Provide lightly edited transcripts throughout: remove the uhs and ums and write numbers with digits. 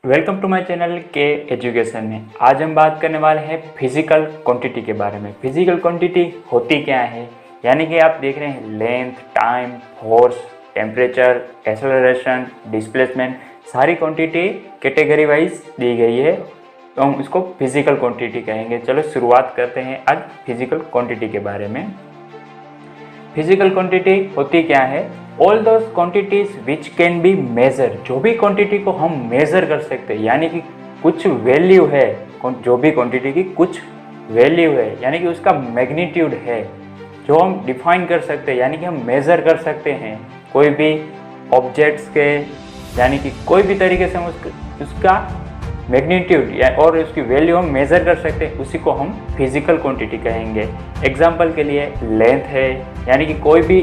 Welcome to my channel के education में। आज हम बात करने वाले हैं फिजिकल क्वांटिटी के बारे में। फिजिकल क्वांटिटी होती क्या है, यानी कि आप देख रहे हैं length, time, force, temperature, acceleration, displacement, सारी क्वांटिटी कैटेगरी वाइज दी गई है, तो हम इसको फिजिकल क्वांटिटी कहेंगे। चलो शुरुआत करते हैं आज फिजिकल क्वांटिटी के बारे में। फिजिकल क्वांटिटी होती क्या है? All those quantities which can be measure, जो भी क्वांटिटी को हम मेजर कर सकते हैं, यानी कि कुछ वैल्यू है, जो भी क्वांटिटी की कुछ वैल्यू है, यानी कि उसका मैग्नीट्यूड है, जो हम डिफाइन कर सकते हैं, यानी कि हम मेजर कर सकते हैं कोई भी ऑब्जेक्ट्स के, यानी कि कोई भी तरीके से हम उसका मैग्नीट्यूड और उसकी वैल्यू हम मेज़र कर सकते हैं, उसी को हम फिजिकल क्वांटिटी कहेंगे। एग्जांपल के लिए लेंथ है, यानी कि कोई भी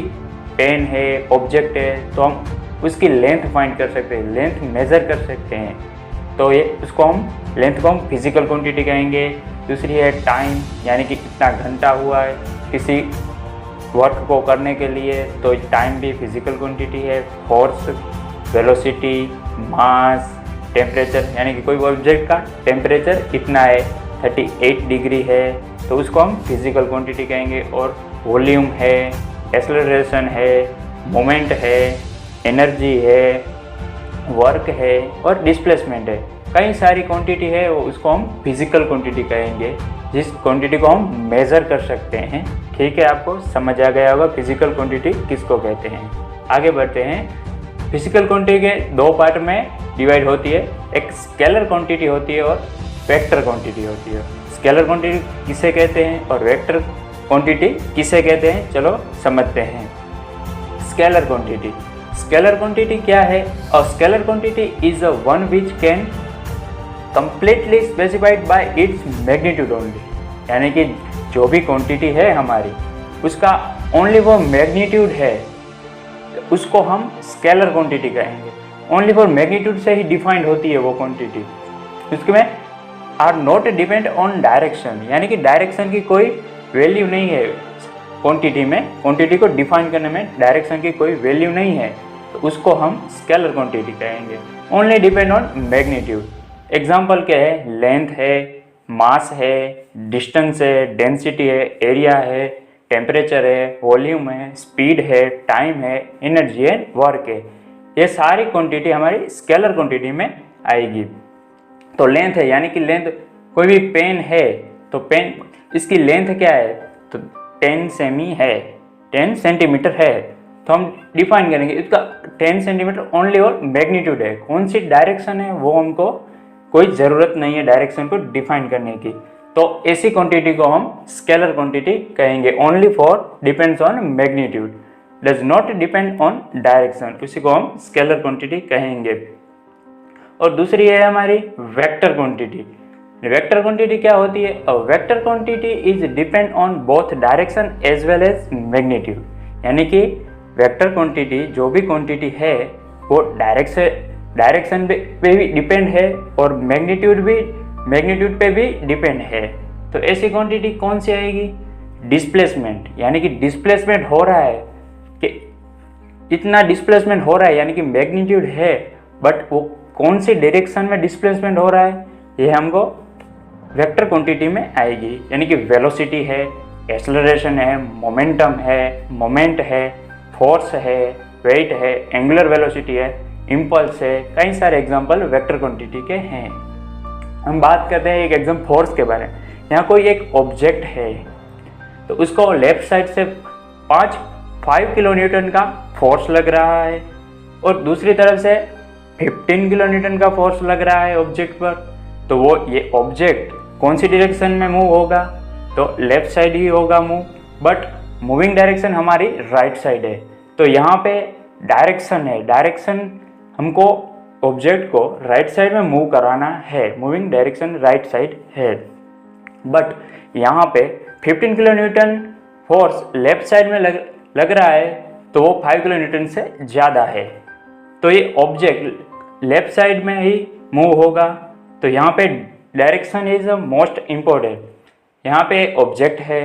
पेन है, ऑब्जेक्ट है, तो हम उसकी लेंथ फाइंड कर सकते हैं, लेंथ मेज़र कर सकते हैं, तो ये उसको हम लेंथ को हम फिजिकल क्वांटिटी कहेंगे। दूसरी है टाइम, यानी कि कितना घंटा हुआ है किसी वर्क को करने के लिए, तो टाइम भी फिजिकल क्वांटिटी है। फोर्स, वेलोसिटी, मास, टेम्परेचर, यानी कि कोई ऑब्जेक्ट का टेम्परेचर कितना है, 38 डिग्री है, तो उसको हम फिजिकल क्वांटिटी कहेंगे। और वॉल्यूम है, एक्सेलरेशन है, मोमेंट है, एनर्जी है, वर्क है और डिस्प्लेसमेंट है, कई सारी क्वांटिटी है, वो उसको हम फिजिकल क्वांटिटी कहेंगे, जिस क्वांटिटी को हम मेज़र कर सकते हैं। ठीक है, आपको समझ आ गया होगा फिजिकल क्वांटिटी किसको कहते हैं। आगे बढ़ते हैं। फिजिकल क्वांटिटी के दो पार्ट में डिवाइड होती है, एक स्केलर क्वांटिटी होती है और वेक्टर क्वांटिटी होती है। स्केलर क्वांटिटी किसे कहते हैं और वेक्टर क्वांटिटी किसे कहते हैं, चलो समझते हैं। स्केलर क्वांटिटी, स्केलर क्वांटिटी क्या है? A scalar quantity is a one which can completely specified by its magnitude only, यानी कि जो भी क्वांटिटी है हमारी, उसका ओनली वो मैग्नीट्यूड है, उसको हम स्केलर क्वांटिटी कहेंगे। ओनली फॉर मैग्नीट्यूड से ही डिफाइंड होती है वो क्वांटिटी, उसमें are not depend on direction, यानी कि डायरेक्शन की कोई वैल्यू नहीं है क्वांटिटी में, क्वांटिटी को डिफाइन करने में डायरेक्शन की कोई वैल्यू नहीं है, तो उसको हम स्केलर क्वांटिटी कहेंगे। Only depend on magnitude. Example क्या है? लेंथ है, मास है, डिस्टेंस है, डेंसिटी है, एरिया है, टेम्परेचर है, वॉल्यूम है, स्पीड है, टाइम है, एनर्जी है, वर्क है, ये सारी क्वांटिटी हमारी स्केलर क्वांटिटी में आएगी। तो लेंथ है, यानी कि लेंथ, कोई भी पेन है तो पेन, इसकी लेंथ क्या है? तो 10 सेमी है, 10 सेंटीमीटर है, तो हम डिफाइन करेंगे इसका 10 सेंटीमीटर ओनली और मैग्नीट्यूड है, कौन सी डायरेक्शन है वो हमको कोई ज़रूरत नहीं है डायरेक्शन को डिफाइन करने की, तो ऐसी क्वांटिटी को हम स्केलर क्वांटिटी कहेंगे। Only for depends on magnitude, does not depend on direction, उसी को हम स्केलर क्वांटिटी कहेंगे। और दूसरी है हमारी वेक्टर क्वांटिटी। वेक्टर क्वांटिटी क्या होती है? A vector quantity is depend on both direction as well as magnitude, यानी कि वेक्टर क्वांटिटी, जो भी क्वांटिटी है वो डायरेक्शन पे भी डिपेंड है और मैग्नीट्यूड पे भी डिपेंड है। तो ऐसी क्वांटिटी कौन सी आएगी? डिस्प्लेसमेंट, यानी कि डिस्प्लेसमेंट हो रहा है, कि इतना डिस्प्लेसमेंट हो रहा है, यानी कि मैग्नीट्यूड है, बट वो कौन सी डायरेक्शन में डिस्प्लेसमेंट हो रहा है, ये हमको वेक्टर क्वांटिटी में आएगी। यानी कि वेलोसिटी है, एक्सेलरेशन है, मोमेंटम है, मोमेंट है, फोर्स है, वेट है, एंगुलर वेलोसिटी है, इम्पल्स है, कई सारे एग्जांपल वेक्टर क्वांटिटी के हैं। हम बात करते हैं एक एग्जाम फोर्स के बारे में। यहाँ कोई एक ऑब्जेक्ट है, तो उसको लेफ्ट साइड से 5 किलो न्यूटन का फोर्स लग रहा है और दूसरी तरफ से 15 किलो न्यूटन का फोर्स लग रहा है ऑब्जेक्ट पर, तो वो ये ऑब्जेक्ट कौन सी डायरेक्शन में मूव होगा? तो लेफ्ट साइड ही होगा मूव, बट मूविंग डायरेक्शन हमारी राइट साइड है। तो यहाँ पे डायरेक्शन है, डायरेक्शन हमको ऑब्जेक्ट को राइट साइड में मूव कराना है, मूविंग डायरेक्शन राइट साइड है, बट यहाँ पे 15 kilo Newton force left side में लग रहा है, तो वो 5 किलो न्यूटन से ज़्यादा है, तो ये ऑब्जेक्ट लेफ्ट साइड में ही मूव होगा। तो यहाँ पे डायरेक्शन इज मोस्ट इम्पोर्टेंट। यहाँ पे ऑब्जेक्ट है,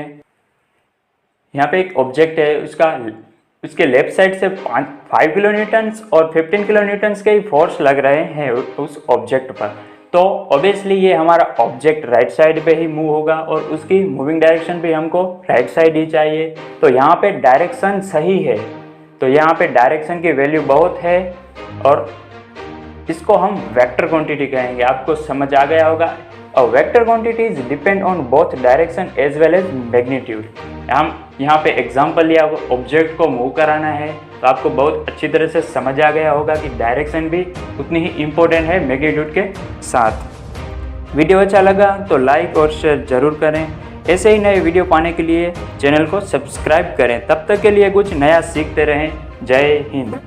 यहाँ पे एक ऑब्जेक्ट है, उसके लेफ्ट साइड से 5 किलो न्यूटन्स और 15 किलो न्यूटन्स के ही फोर्स लग रहे हैं उस ऑब्जेक्ट पर, तो ऑब्वियसली ये हमारा ऑब्जेक्ट राइट साइड पे ही मूव होगा और उसकी मूविंग डायरेक्शन भी हमको राइट साइड ही चाहिए। तो यहाँ पे डायरेक्शन सही है, तो यहाँ पे डायरेक्शन की वैल्यू बहुत है और इसको हम वेक्टर क्वांटिटी कहेंगे। आपको समझ आ गया होगा। और vector quantities depend on both direction as well as magnitude. हम यहाँ पे एग्जांपल लिया, ऑब्जेक्ट को मूव कराना है, तो आपको बहुत अच्छी तरह से समझ आ गया होगा कि डायरेक्शन भी उतनी ही इम्पोर्टेंट है मैग्नीट्यूड के साथ। वीडियो अच्छा लगा तो लाइक और शेयर जरूर करें। ऐसे ही नए वीडियो पाने के लिए चैनल को सब्सक्राइब करें। तब तक के लिए कुछ नया सीखते रहें। जय हिंद।